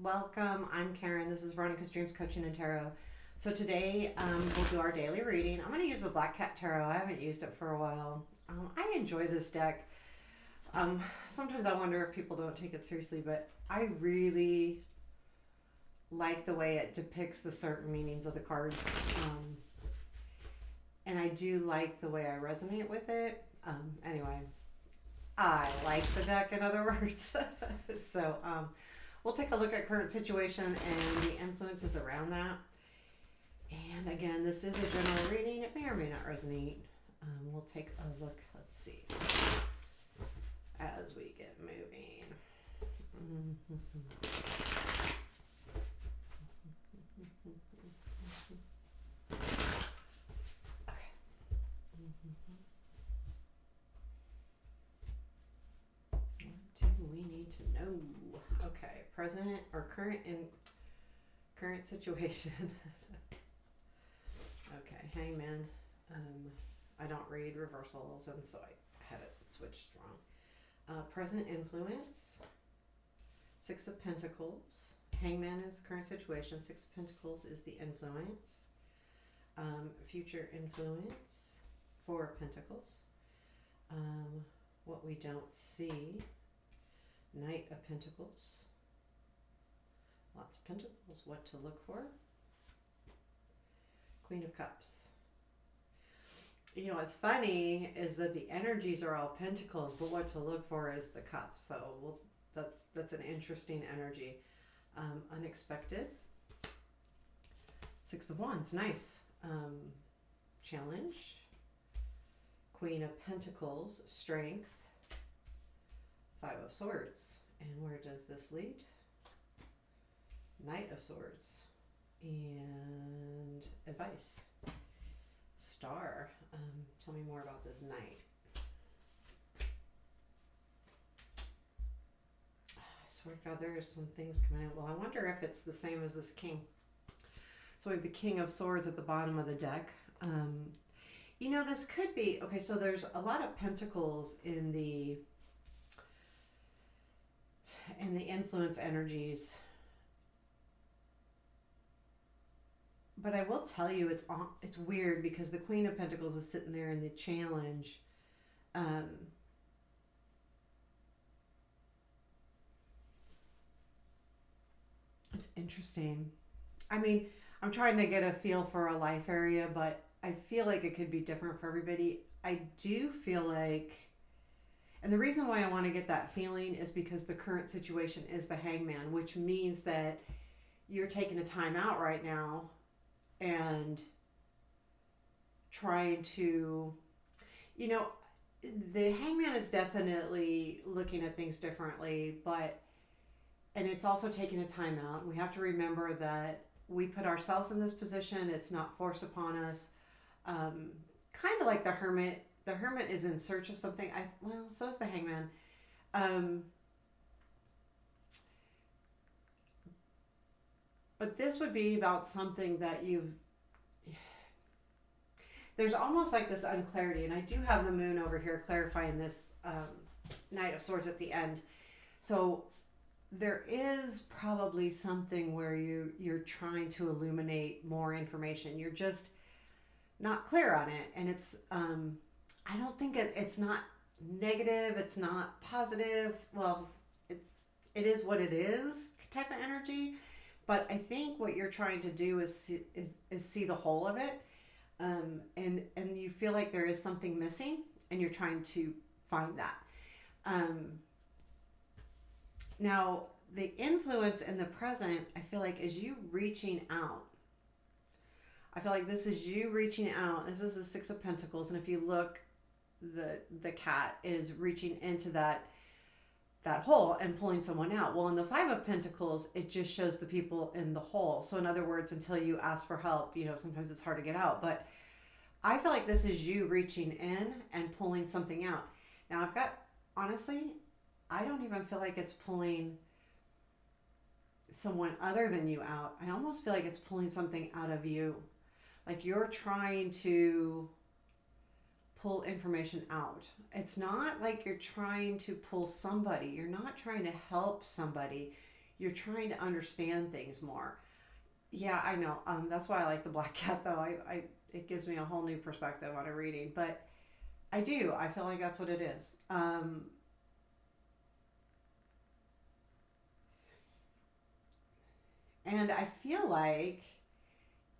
Welcome. I'm Karen. This is Veronica's Dreams Coaching and Tarot. So today we'll do our daily reading. I'm going to use the Black Cat Tarot. I haven't used it for a while. I enjoy this deck. Sometimes I wonder if people don't take it seriously, but I really like the way it depicts the certain meanings of the cards. And I do like the way I resonate with it. Anyway, I like the deck, in other words. So we'll take a look at current situation and the influences around that. And again, this is a general reading. It may or may not resonate. We'll take a look. Let's see. As we get moving. Okay. What do we need to know? Okay, present or current situation. Okay, Hangman. I don't read reversals, and so I had it switched wrong. Present influence. Six of Pentacles. Hangman is current situation. Six of Pentacles is the influence. Future influence. Four of Pentacles. What we don't see. Knight of Pentacles. Lots of Pentacles. What to look for. Queen of Cups. You know, what's funny is that the energies are all Pentacles, but what to look for is the Cups. So that's an interesting energy. Unexpected. Six of Wands. Nice. Challenge. Queen of Pentacles. Strength. Five of Swords. And where does this lead? Knight of Swords. And advice. Star. Tell me more about this knight. I swear to God, there are some things coming out. Well, I wonder if it's the same as this king. So we have the King of Swords at the bottom of the deck. You know, this could be, okay, so there's a lot of pentacles in the influence energies. But I will tell you, it's weird because the Queen of Pentacles is sitting there in the challenge. It's interesting. I mean, I'm trying to get a feel for a life area, but I feel like it could be different for everybody. I do feel like, and the reason why I want to get that feeling is because the current situation is the Hangman, which means that you're taking a time out right now and trying to, you know, the Hangman is definitely looking at things differently, and it's also taking a time out. We have to remember that we put ourselves in this position. It's not forced upon us. Kind of like the Hermit. The Hermit is in search of something. Well, so is the Hangman. But this would be about something that there's almost like this unclarity, and I do have the moon over here clarifying this Knight of Swords at the end. So there is probably something where you're trying to illuminate more information. You're just not clear on it, and it's I don't think it's not negative. It's not positive. Well, it is what it is type of energy. But I think what you're trying to do is see the whole of it, and you feel like there is something missing, and you're trying to find that. Now, the influence in the present, I feel like, is you reaching out. I feel like this is you reaching out. This is the Six of Pentacles, and if you look, the cat is reaching into that hole and pulling someone out. Well, in the Five of Pentacles, it just shows the people in the hole. So in other words, until you ask for help, you know, sometimes it's hard to get out. But I feel like this is you reaching in and pulling something out. Now, honestly, I don't even feel like it's pulling someone other than you out. I almost feel like it's pulling something out of you. Like you're trying to pull information out. It's not like you're trying to pull somebody. You're not trying to help somebody. you're trying to understand things more. Yeah, I know. That's why I like the Black Cat, though. I it gives me a whole new perspective on a reading. But I do. I feel like that's what it is. And I feel like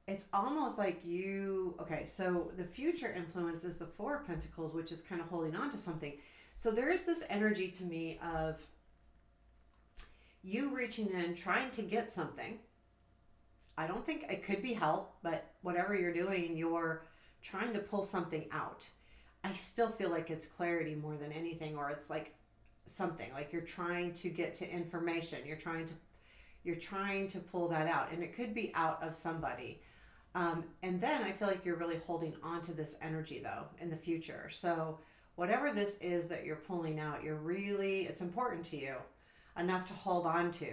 it's almost like you. Okay, so the future influence is the Four of Pentacles, which is kind of holding on to something. So there is this energy to me of you reaching in, trying to get something. I don't think it could be help, but whatever you're doing, you're trying to pull something out. I still feel like it's clarity more than anything, or it's like something like you're trying to get to information. You're trying to pull that out, and it could be out of somebody. And then I feel like you're really holding on to this energy though in the future. So whatever this is that you're pulling out, it's important to you enough to hold on to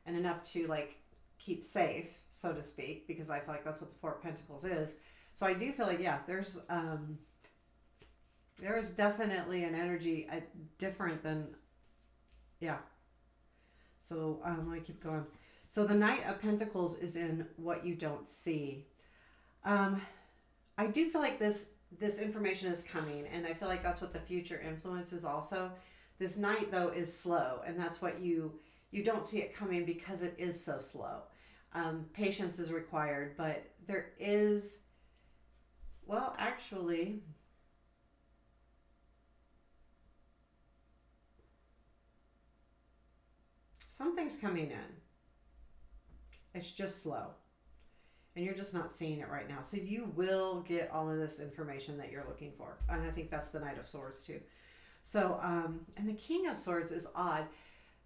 and enough to like keep safe, so to speak, because I feel like that's what the Four of Pentacles is. So I do feel like, yeah, there is definitely an energy different than, yeah. So let me keep going. So the Knight of Pentacles is in what you don't see. Um, I do feel like this information is coming, and I feel like that's what the future influence is also. This Knight though is slow, and that's what you don't see it coming because it is so slow. Patience is required, but there is, well, actually, something's coming in. It's just slow. And you're just not seeing it right now. So you will get all of this information that you're looking for. And I think that's the Knight of Swords too. So, and the King of Swords is odd.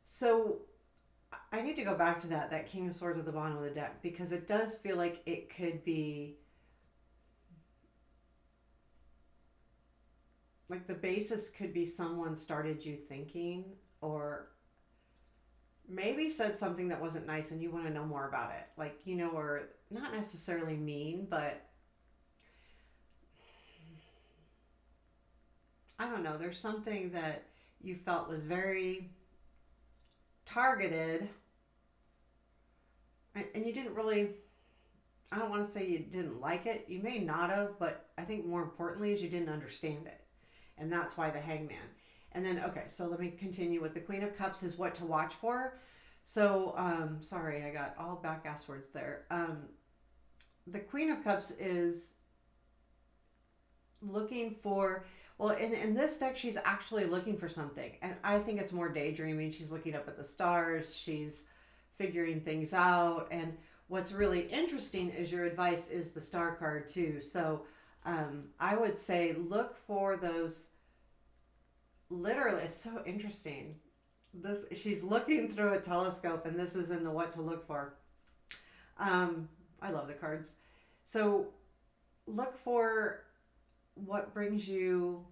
So I need to go back to that King of Swords at the bottom of the deck, because it does feel like it could be like the basis could be someone started you thinking, or maybe said something that wasn't nice and you want to know more about it. Like, or not necessarily mean, but I don't know. There's something that you felt was very targeted, and you didn't really, I don't want to say you didn't like it. You may not have, but I think more importantly is you didn't understand it. And that's why the Hangman. And then, okay, so let me continue with the Queen of Cups is what to watch for. So, sorry, I got all back-ass words there. The Queen of Cups is looking for, well, in this deck, she's actually looking for something. And I think it's more daydreaming. She's looking up at the stars. She's figuring things out. And what's really interesting is your advice is the Star card too. So I would say look for those, literally, it's so interesting. She's looking through a telescope, and this is in the what to look for. I love the cards. So look for what brings you,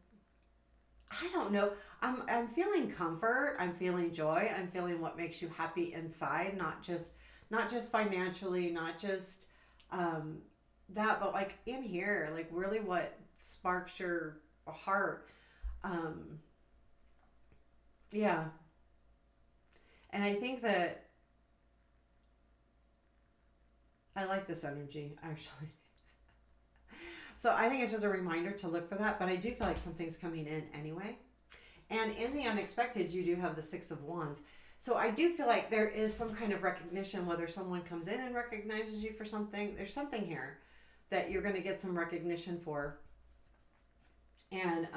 I don't know. I'm feeling comfort. I'm feeling joy. I'm feeling what makes you happy inside, not just financially, not just that, but like in here, like really what sparks your heart. Yeah. And I think that I like this energy actually. So I think it's just a reminder to look for that, but I do feel like something's coming in anyway. And in the unexpected, you do have the Six of Wands. So I do feel like there is some kind of recognition, whether someone comes in and recognizes you for something. There's something here that you're going to get some recognition for. And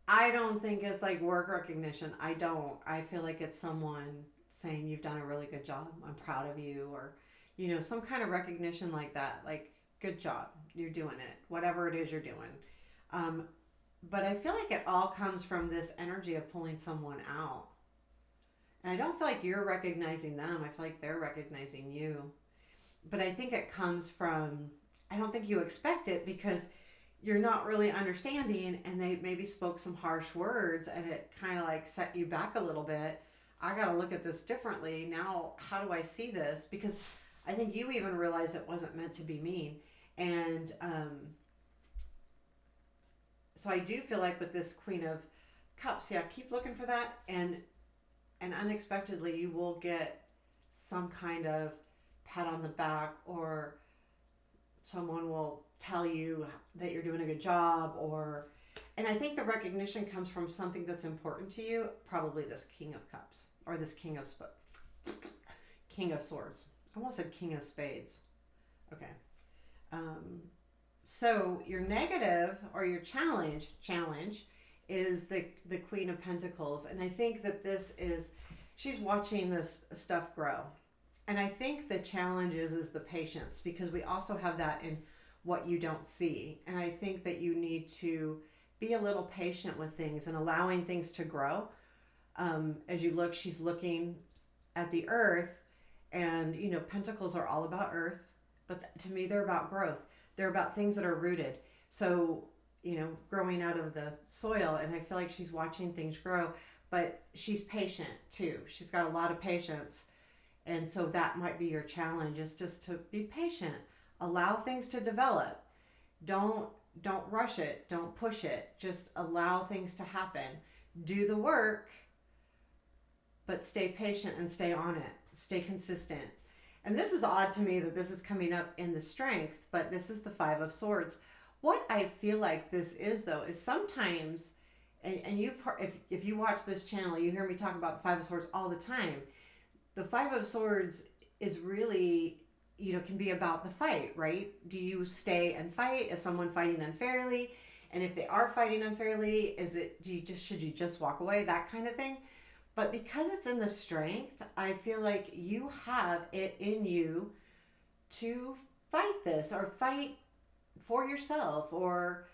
I don't think it's like work recognition. I don't. I feel like it's someone saying you've done a really good job. I'm proud of you, or some kind of recognition like that. Like, good job. You're doing it. Whatever it is you're doing. But I feel like it all comes from this energy of pulling someone out. And I don't feel like you're recognizing them. I feel like they're recognizing you. But I think it comes from, I don't think you expect it because you're not really understanding, and they maybe spoke some harsh words, and it kind of like set you back a little bit. I got to look at this differently. Now, how do I see this? Because I think you even realize it wasn't meant to be mean. And so I do feel like with this Queen of Cups, yeah, keep looking for that, and unexpectedly you will get some kind of pat on the back, or someone will tell you that you're doing a good job, or and I think the recognition comes from something that's important to you, probably this King of Cups or this King of Swords. I almost said King of Spades. Okay. Um, so your negative or your challenge is the Queen of Pentacles, and I think that this is she's watching this stuff grow. And I think the challenge is the patience, because we also have that in what you don't see. And I think that you need to be a little patient with things and allowing things to grow. As you look, she's looking at the earth, and pentacles are all about earth, but to me they're about growth. They're about things that are rooted. So growing out of the soil, and I feel like she's watching things grow, but she's patient too. She's got a lot of patience. And so that might be your challenge, is just to be patient. Allow things to develop. Don't rush it. Don't push it. Just allow things to happen. Do the work, but stay patient and stay on it. Stay consistent. And this is odd to me that this is coming up in the Strength, but this is the Five of Swords. What I feel like this is, though, is sometimes, and you've heard, if you watch this channel, you hear me talk about the Five of Swords all the time. The Five of Swords is really, can be about the fight, right? Do you stay and fight? Is someone fighting unfairly? And if they are fighting unfairly, should you just walk away? That kind of thing. But because it's in the Strength, I feel like you have it in you to fight this, or fight for yourself, or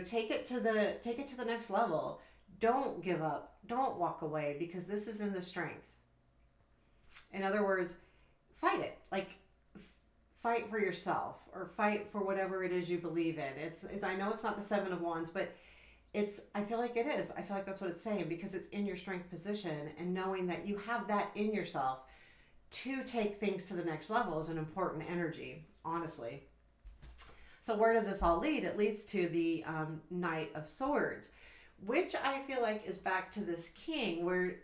take it to the next level. Don't give up. Don't walk away, because this is in the Strength. In other words, fight it. Like, fight for yourself, or fight for whatever it is you believe in. It's I know it's not the Seven of Wands, but I feel like it is. I feel like that's what it's saying, because it's in your Strength position, and knowing that you have that in yourself to take things to the next level is an important energy, honestly. So where does this all lead? It leads to the Knight of Swords, which I feel like is back to this King, where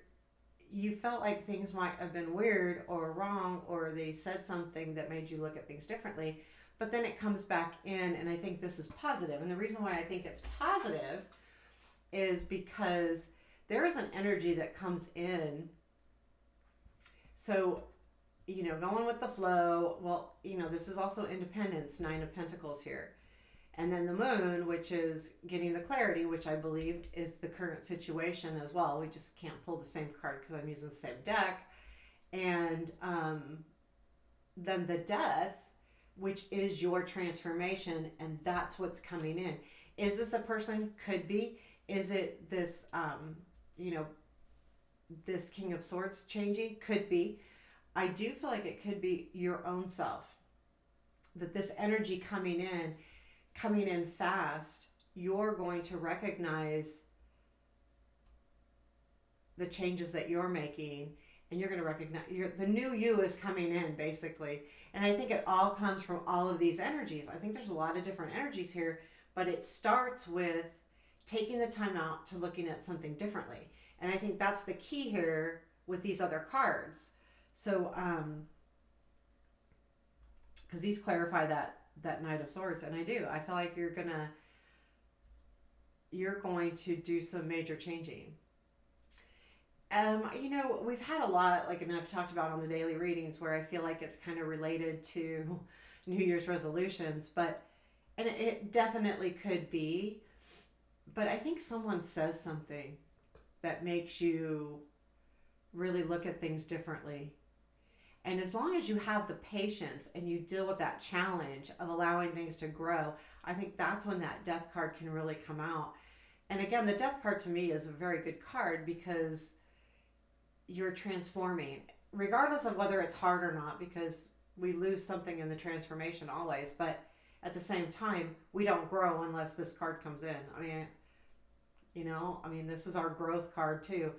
you felt like things might have been weird or wrong, or they said something that made you look at things differently, but then it comes back in, and I think this is positive. And the reason why I think it's positive is because there is an energy that comes in. So, going with the flow, well, this is also independence, Nine of Pentacles here. And then the Moon, which is getting the clarity, which I believe is the current situation as well. We just can't pull the same card because I'm using the same deck. And then the Death, which is your transformation, and that's what's coming in. Is this a person? Could be. Is it this, this King of Swords changing? Could be. I do feel like it could be your own self. That this energy coming in fast, you're going to recognize the changes that you're making, and you're going to recognize the new you is coming in, basically. And I think it all comes from all of these energies. I think there's a lot of different energies here, but it starts with taking the time out to looking at something differently. And I think that's the key here with these other cards. So, because these clarify that Knight of Swords, and I do. I feel like you're going to do some major changing. We've had a lot, and I've talked about on the daily readings, where I feel like it's kind of related to New Year's resolutions, and it definitely could be, but I think someone says something that makes you really look at things differently. And as long as you have the patience and you deal with that challenge of allowing things to grow, I think that's when that Death card can really come out. And again, the Death card to me is a very good card, because you're transforming, regardless of whether it's hard or not, because we lose something in the transformation always. But at the same time, we don't grow unless this card comes in. This is our growth card too.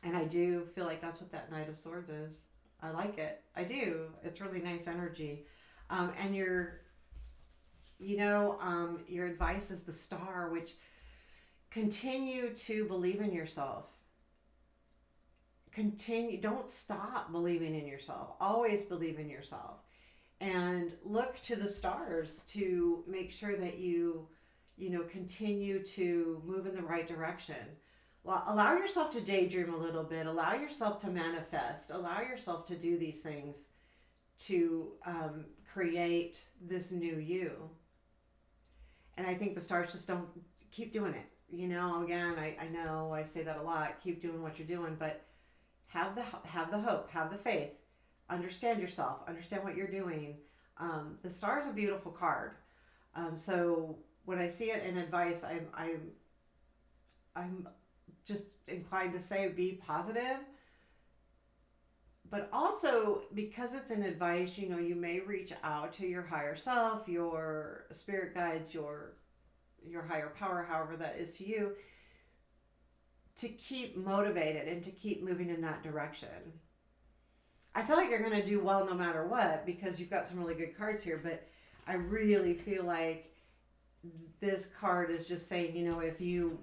And I do feel like that's what that Knight of Swords is. I like it. I do. It's really nice energy. And your advice is the Star, which Continue to believe in yourself. Continue, don't stop believing in yourself. Always believe in yourself. And look to the stars to make sure that you continue to move in the right direction. Well, allow yourself to daydream a little bit. Allow yourself to manifest. Allow yourself to do these things to create this new you. And I think the stars just don't keep doing it. Again, I know I say that a lot. Keep doing what you're doing, but have the hope, have the faith, understand yourself, understand what you're doing. The star is a beautiful card. So when I see it in advice, I'm just inclined to say be positive. But also, because it's an advice, you may reach out to your higher self, your spirit guides, your higher power, however that is to you, to keep motivated and to keep moving in that direction. I feel like you're going to do well no matter what because you've got some really good cards here, but I really feel like this card is just saying, if you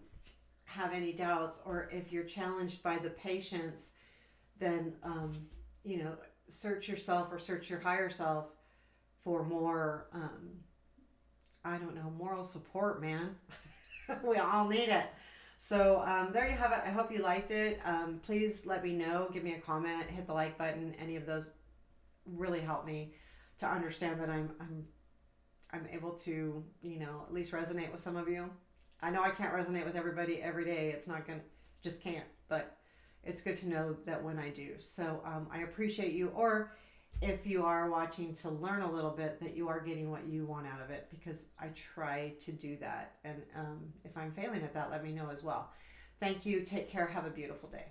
have any doubts or if you're challenged by the patience, then, search yourself or search your higher self for more, I don't know, moral support, man. We all need it. So there you have it. I hope you liked it. Please let me know. Give me a comment. Hit the like button. Any of those really help me to understand that I'm able to, at least resonate with some of you. I know I can't resonate with everybody every day. It's not gonna, just can't. But it's good to know that when I do. So I appreciate you. Or if you are watching to learn a little bit, that you are getting what you want out of it, because I try to do that. And if I'm failing at that, let me know as well. Thank you. Take care. Have a beautiful day.